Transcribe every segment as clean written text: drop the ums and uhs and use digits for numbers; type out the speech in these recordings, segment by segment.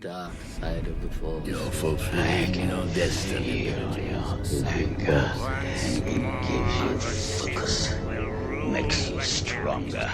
dark side of the Force. You're fulfilling your destiny. Anger gives you focus, makes you stronger.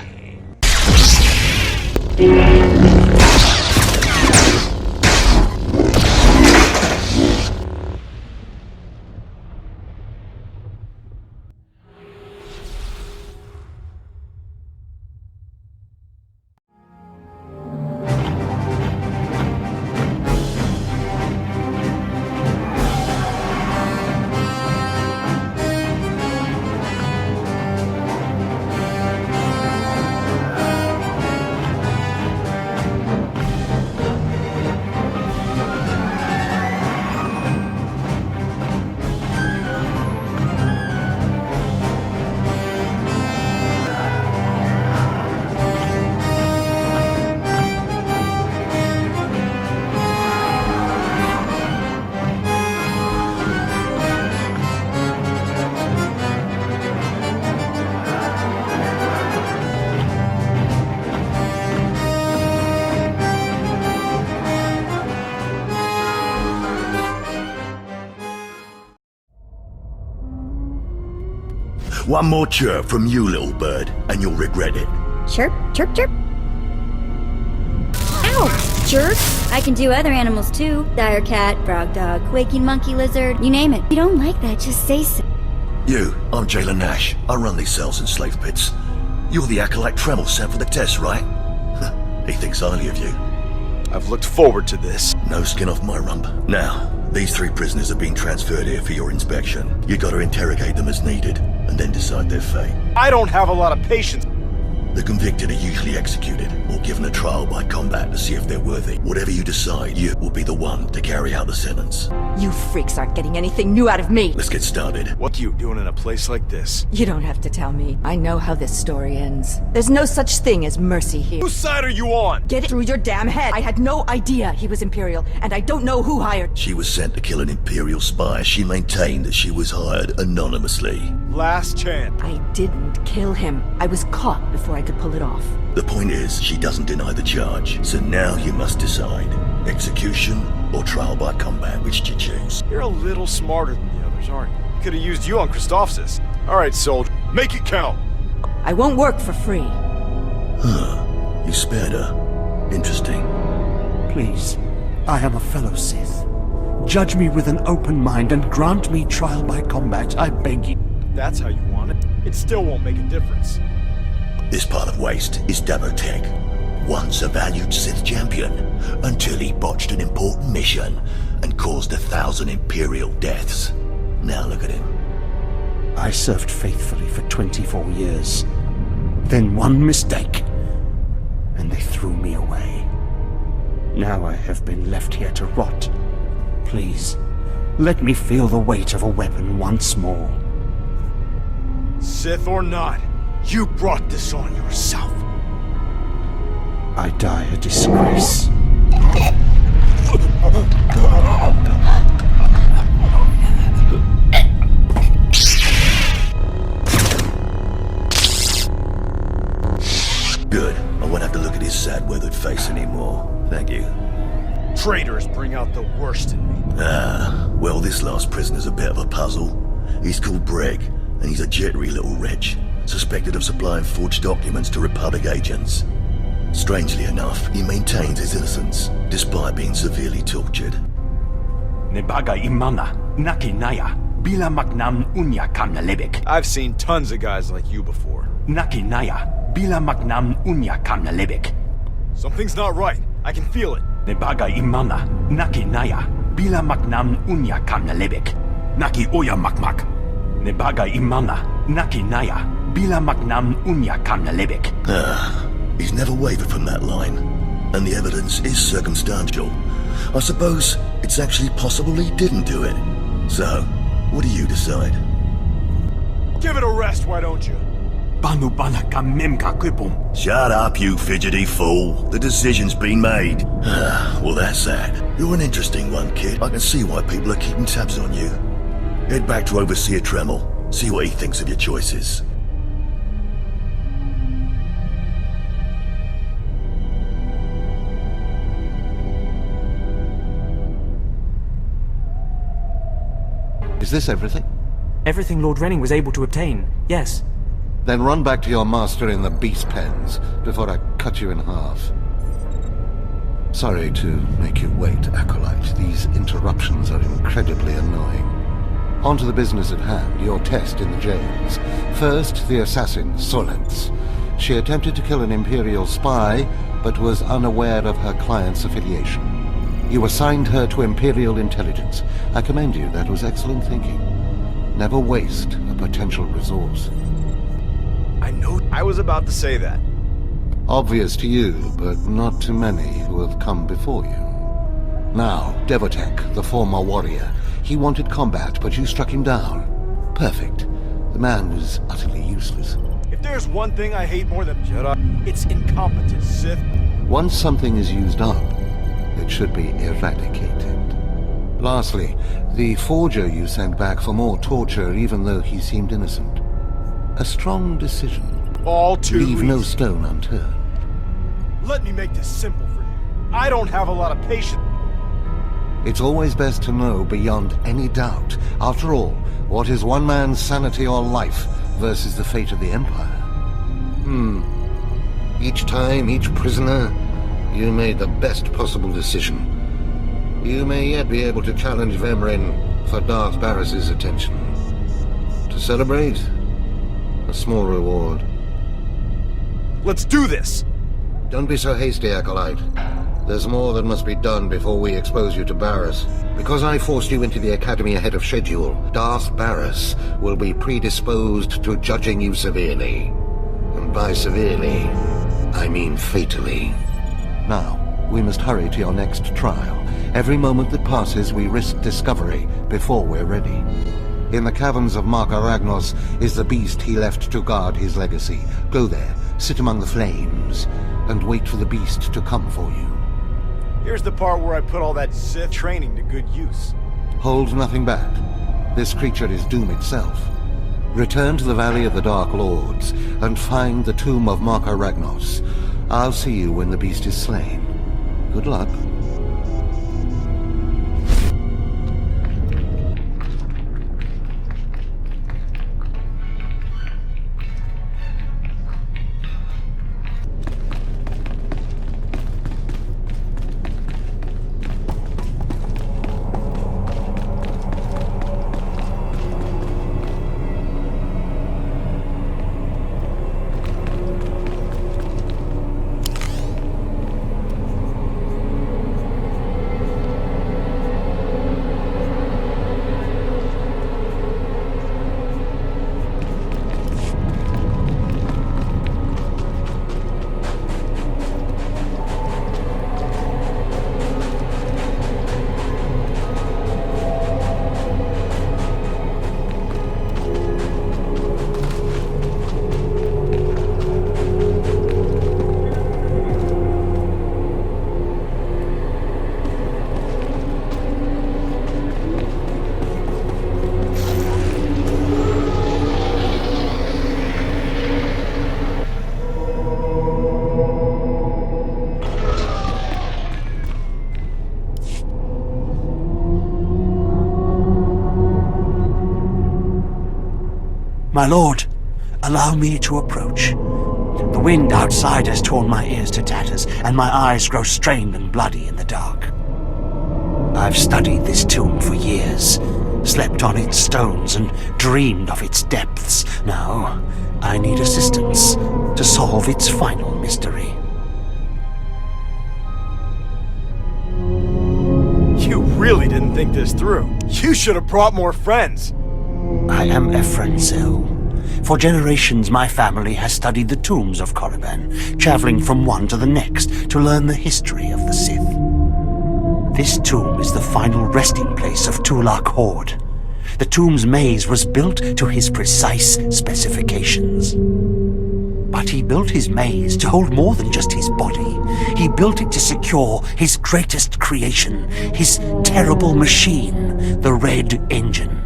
One more chirp from you, little bird, and you'll regret it. Chirp, chirp, chirp. Ow, jerk! I can do other animals too. Dire cat, frog dog, waking monkey lizard, you name it. If you don't like that, just say so. You, I'm Jailer Nash. I run these cells and slave pits. You're the Acolyte Tremel sent for the test, right? He thinks highly of you. I've looked forward to this. No skin off my rump. Now, these 3 prisoners have been transferred here for your inspection. You gotta interrogate them as needed, and then decide their fate. I don't have a lot of patience. The convicted are usually executed, or given a trial by combat to see if they're worthy. Whatever you decide, you will be the one to carry out the sentence. You freaks aren't getting anything new out of me. Let's get started. What are you doing in a place like this? You don't have to tell me. I know how this story ends. There's no such thing as mercy here. Whose side are you on? Get it through your damn head. I had no idea he was Imperial, and I don't know who hired. She was sent to kill an Imperial spy. She maintained that she was hired anonymously. Last chance. I didn't kill him. I was caught before I could pull it off. The point is, she doesn't deny the charge. So now you must decide. Execution or trial by combat, which do you choose? You're a little smarter than the others, aren't you? Could have used you on Christophsis. Alright, soldier. Make it count. I won't work for free. Huh. You spared her. Interesting. Please, I am a fellow Sith. Judge me with an open mind and grant me trial by combat, I beg you. That's how you want it. It still won't make a difference. This part of Waste is Dathomir, once a valued Sith champion, until he botched an important mission and caused 1,000 Imperial deaths. Now look at him. I served faithfully for 24 years. Then one mistake, and they threw me away. Now I have been left here to rot. Please, let me feel the weight of a weapon once more. Sith or not, you brought this on yourself. I die a disgrace. Good. I won't have to look at his sad, weathered face anymore. Thank you. Traitors bring out the worst in me. Ah, well, this last prisoner's a bit of a puzzle. He's called Breg, and he's a jittery little wretch, suspected of supplying forged documents to Republic agents. Strangely enough, he maintains his innocence, despite being severely tortured. Nebaga imana, naki naya, bila maknam unya kamna lebek. I've seen tons of guys like you before. Naki naya, bila maknam unya kamna lebek. Something's not right. I can feel it. Nebaga imana, naki naya, bila maknam unya kamna lebek. Naki oya makmak. Nebaga imana, naki naya, bila maknam unya kamna lebek. He's never wavered from that line, and the evidence is circumstantial. I suppose it's actually possible he didn't do it. So, what do you decide? Give it a rest, why don't you? Banu bana kamem ka kripum. Shut up, you fidgety fool. The decision's been made. Well, that's that. You're an interesting one, kid. I can see why people are keeping tabs on you. Head back to Overseer Tremel. See what he thinks of your choices. Is this everything? Everything Lord Renning was able to obtain, yes. Then run back to your master in the beast pens before I cut you in half. Sorry to make you wait, Acolyte. These interruptions are incredibly annoying. On to the business at hand, your test in the jails. First, the assassin, Solence. She attempted to kill an Imperial spy, but was unaware of her client's affiliation. You assigned her to Imperial intelligence. I commend you, that was excellent thinking. Never waste a potential resource. I know I was about to say that. Obvious to you, but not to many who have come before you. Now, Devotek, the former warrior. He wanted combat, but you struck him down. Perfect. The man was utterly useless. If there's one thing I hate more than Jedi, it's incompetent Sith. Once something is used up, it should be eradicated. Lastly, the forger you sent back for more torture even though he seemed innocent. A strong decision. All too Leave no easy. stone unturned. Let me make this simple for you. I don't have a lot of patience. It's always best to know beyond any doubt. After all, what is one man's sanity or life versus the fate of the Empire? Each time, each prisoner, you made the best possible decision. You may yet be able to challenge Vemrin for Darth Barris's attention. To celebrate, a small reward. Let's do this! Don't be so hasty, Acolyte. There's more that must be done before we expose you to Barris. Because I forced you into the Academy ahead of schedule, Darth Barris will be predisposed to judging you severely. And by severely, I mean fatally. Now, we must hurry to your next trial. Every moment that passes, we risk discovery before we're ready. In the caverns of Mark Aragnos is the beast he left to guard his legacy. Go there, sit among the flames, and wait for the beast to come for you. Here's the part where I put all that Sith training to good use. Hold nothing back. This creature is doom itself. Return to the Valley of the Dark Lords, and find the tomb of Mark Aragnos. I'll see you when the beast is slain. Good luck. My lord, allow me to approach. The wind outside has torn my ears to tatters, and my eyes grow strained and bloody in the dark. I've studied this tomb for years, slept on its stones, and dreamed of its depths. Now, I need assistance to solve its final mystery. You really didn't think this through. You should have brought more friends. I am Ephraim Zell. For generations, my family has studied the tombs of Korriban, traveling from one to the next to learn the history of the Sith. This tomb is the final resting place of Tulak Horde. The tomb's maze was built to his precise specifications. But he built his maze to hold more than just his body. He built it to secure his greatest creation, his terrible machine, the Red Engine.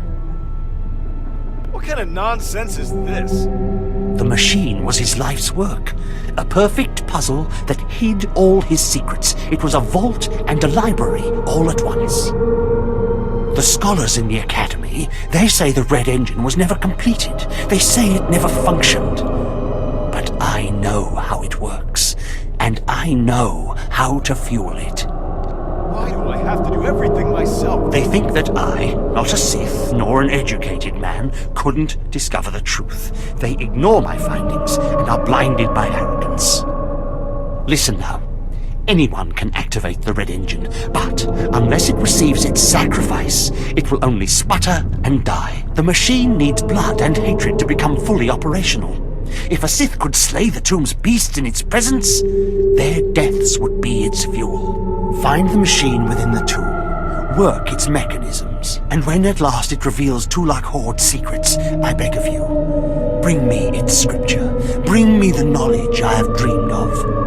What kind of nonsense is this? The machine was his life's work, a perfect puzzle that hid all his secrets. It was a vault and a library all at once. The scholars in the Academy Academy, they say the Red Engine was never completed. They say it never functioned. But I know how it works, and I know how to fuel it. Why do I have to do everything myself? They think that I, not a Sith nor an educated man, couldn't discover the truth. They ignore my findings and are blinded by arrogance. Listen now. Anyone can activate the Red Engine, but unless it receives its sacrifice, it will only sputter and die. The machine needs blood and hatred to become fully operational. If a Sith could slay the tomb's beasts in its presence, their deaths would be its fuel. Find the machine within the tomb, work its mechanisms, and when at last it reveals Tulak Horde's secrets, I beg of you, bring me its scripture. Bring me the knowledge I have dreamed of.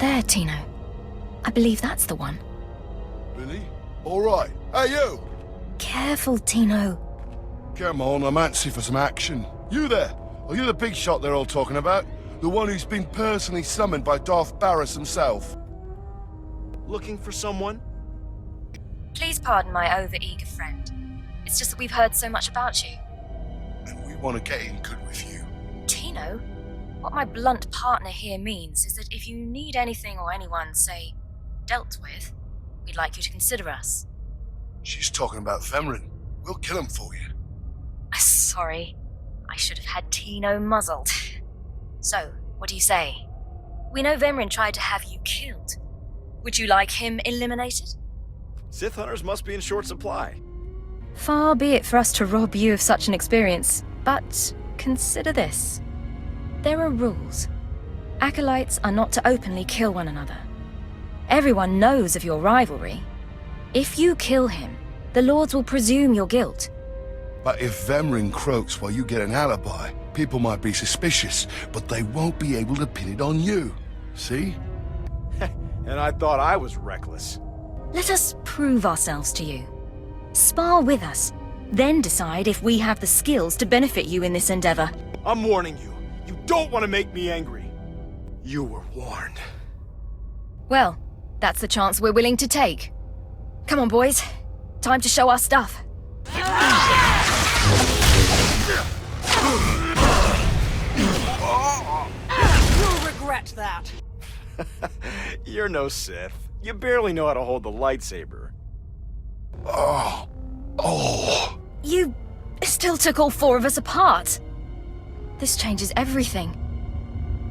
There, Tino. I believe that's the one. Really? All right. Hey, you! Careful, Tino. Come on, I'm antsy for some action. You there? Are you the big shot they're all talking about? The one who's been personally summoned by Darth Barris himself? Looking for someone? Please pardon my overeager friend. It's just that we've heard so much about you. And we want to get in good with you. Tino? What my blunt partner here means is that if you need anything or anyone, say, dealt with, we'd like you to consider us. She's talking about Vemrin. We'll kill him for you. Sorry. I should have had Tino muzzled. So, what do you say? We know Vemrin tried to have you killed. Would you like him eliminated? Sith hunters must be in short supply. Far be it for us to rob you of such an experience, but consider this. There are rules. Acolytes are not to openly kill one another. Everyone knows of your rivalry. If you kill him, the Lords will presume your guilt. But if Vemrin croaks while you get an alibi, people might be suspicious, but they won't be able to pin it on you. See? And I thought I was reckless. Let us prove ourselves to you. Spar with us, then decide if we have the skills to benefit you in this endeavor. I'm warning you. You don't want to make me angry. You were warned. Well, that's the chance we're willing to take. Come on, boys. Time to show our stuff. You'll regret that. You're no Sith. You barely know how to hold the lightsaber. Oh. You still took all 4 of us apart. This changes everything.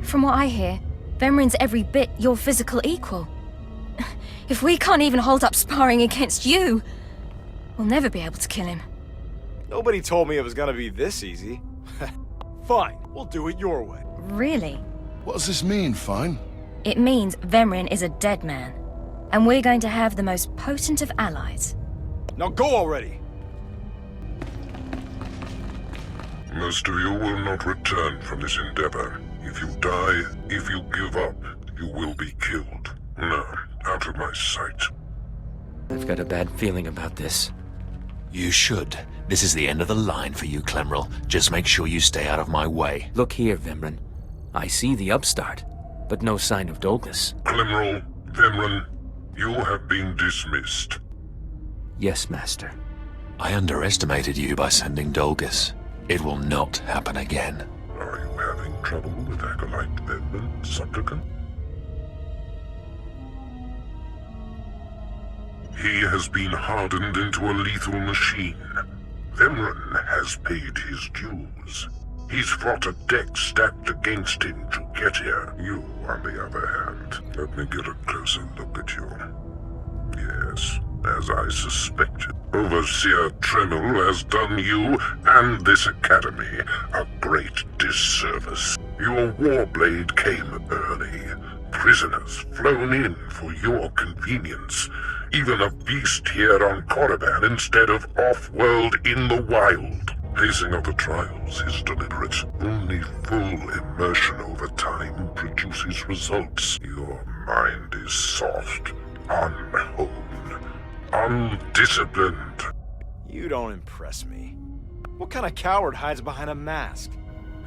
From what I hear, Vemrin's every bit your physical equal. If we can't even hold up sparring against you, we'll never be able to kill him. Nobody told me it was gonna be this easy. Fine, we'll do it your way. Really? What does this mean, Fine? It means Vemrin is a dead man, and we're going to have the most potent of allies. Now go already! Most of you will not return from this endeavor. If you die, if you give up, you will be killed. Now, out of my sight. I've got a bad feeling about this. You should. This is the end of the line for you, Clemrel. Just make sure you stay out of my way. Look here, Vemrin. I see the upstart, but no sign of Dolgus. Clemrel, Vemrin, you have been dismissed. Yes, Master. I underestimated you by sending Dolgus. It will not happen again. Are you having trouble with Acolyte Vemrin, Supplicant? He has been hardened into a lethal machine. Vemrin has paid his dues. He's fought a deck stacked against him to get here. You, on the other hand, let me get a closer look at you. Yes, as I suspected, Overseer Tremel has done you and this academy a great disservice. Your warblade came early. Prisoners flown in for your convenience. Even a beast here on Korriban instead of off-world in the wild. Pacing of the trials is deliberate. Only full immersion over time produces results. Your mind is soft, unhoned, undisciplined. You don't impress me. What kind of coward hides behind a mask?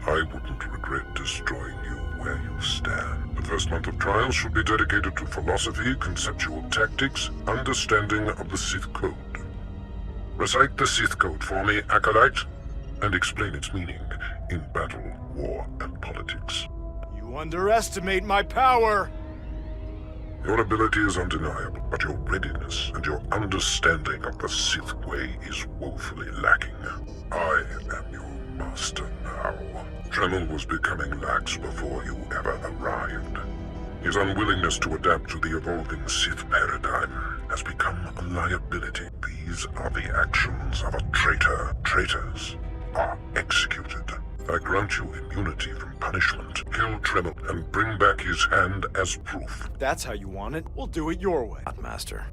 I wouldn't regret destroying you where you stand. The first month of trials should be dedicated to philosophy, conceptual tactics, understanding of the Sith Code. Recite the Sith Code for me, Acolyte, and explain its meaning in battle, war, and politics. You underestimate my power! Your ability is undeniable, but your readiness and your understanding of the Sith way is woefully lacking. I am your master now. Tremel was becoming lax before you ever arrived. His unwillingness to adapt to the evolving Sith paradigm has become a liability. These are the actions of a traitor. Traitors are executed. I grant you immunity from punishment. Kill Tremel and bring back his hand as proof. That's how you want it. We'll do it your way, Master.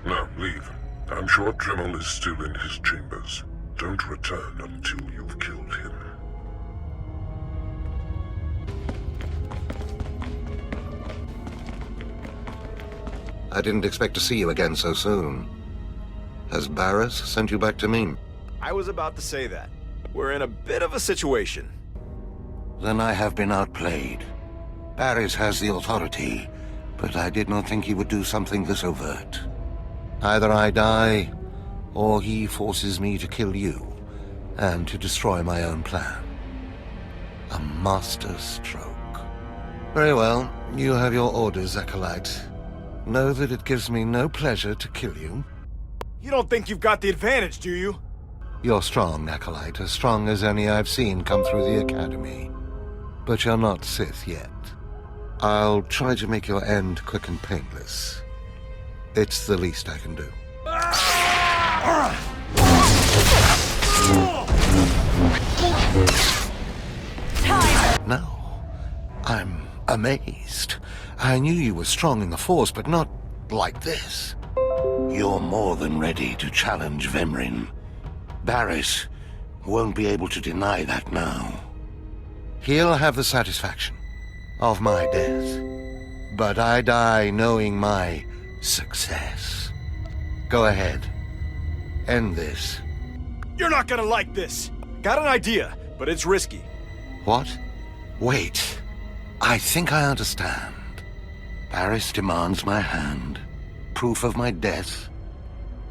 Now, leave. I'm sure Tremel is still in his chambers. Don't return until you've killed him. I didn't expect to see you again so soon. Has Barris sent you back to me? I was about to say that. We're in a bit of a situation. Then I have been outplayed. Barris has the authority, but I did not think he would do something this overt. Either I die, or he forces me to kill you, and to destroy my own plan. A master stroke. Very well, you have your orders, Acolyte. Know that it gives me no pleasure to kill you. You don't think you've got the advantage, do you? You're strong, Acolyte, as strong as any I've seen come through the Academy. But you're not Sith yet. I'll try to make your end quick and painless. It's the least I can do. No. I'm amazed. I knew you were strong in the Force, but not like this. You're more than ready to challenge Vemrin. Barris won't be able to deny that now. He'll have the satisfaction of my death, but I die knowing my success. Go ahead. End this. You're not gonna like this. Got an idea, but it's risky. What? Wait. I think I understand. Barris demands my hand. Proof of my death.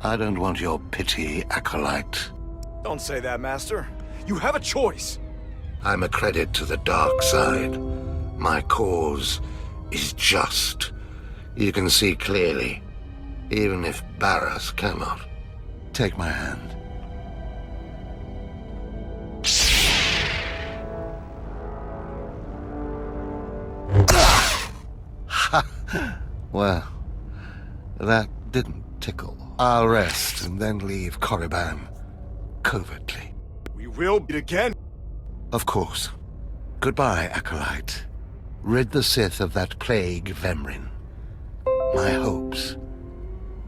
I don't want your pity, Acolyte. Don't say that, Master. You have a choice. I'm a credit to the dark side. My cause is just. You can see clearly, even if Barris cannot. Take my hand. Well, that didn't tickle. I'll rest and then leave Korriban covertly. We will meet again. Of course. Goodbye, Acolyte. Rid the Sith of that plague, Vemrin. My hopes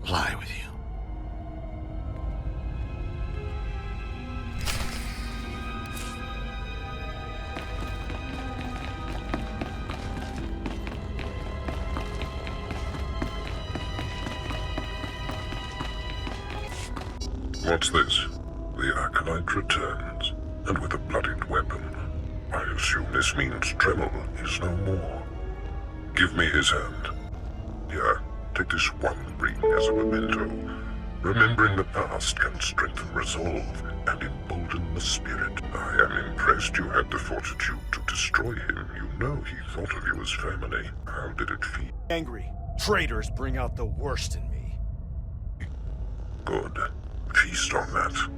lie with you. What's this? The Acolyte returns, and with a bloodied weapon. I assume this means Tremel is no more. Give me his hand. Here, take this one ring as a memento. Remembering the past can strengthen resolve and embolden the spirit. I am impressed you had the fortitude to destroy him. You know he thought of you as family. How did it feel? Angry. Traitors bring out the worst in me. Good. Feast on that.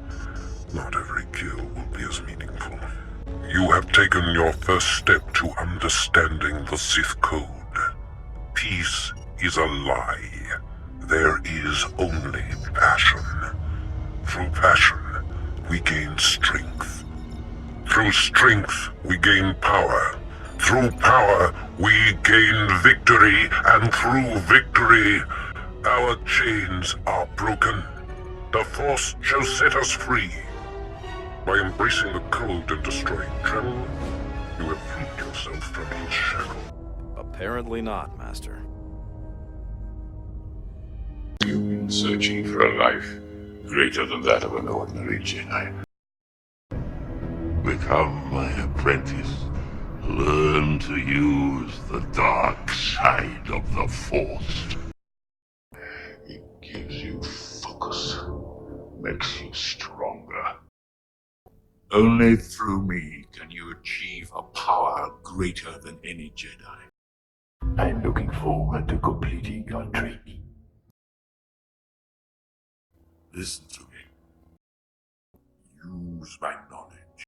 Not every kill will be as meaningful. You have taken your first step to understanding the Sith Code. Peace is a lie. There is only passion. Through passion, we gain strength. Through strength, we gain power. Through power, we gain victory. And through victory, our chains are broken. The Force shall set us free. By embracing the code and destroying Tremel, you have freed yourself from his shackle. Apparently not, Master. You've been searching for a life greater than that of an ordinary Jedi. Become my apprentice. Learn to use the dark side of the Force. It gives you focus, makes you stronger. Only through me can you achieve a power greater than any Jedi. I'm looking forward to completing your training. Listen to me. Use my knowledge.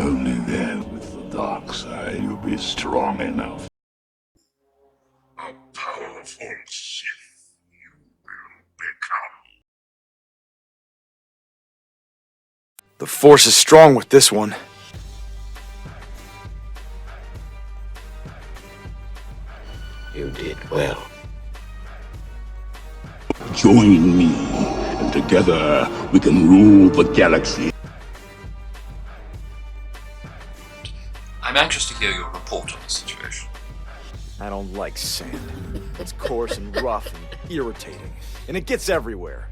Only then, with the dark side, you'll be strong enough. A powerful Sith you will become. The Force is strong with this one. You did well. Join me, and together we can rule the galaxy. I'm anxious to hear your report on the situation. I don't like sand. It's coarse and rough and irritating, and it gets everywhere.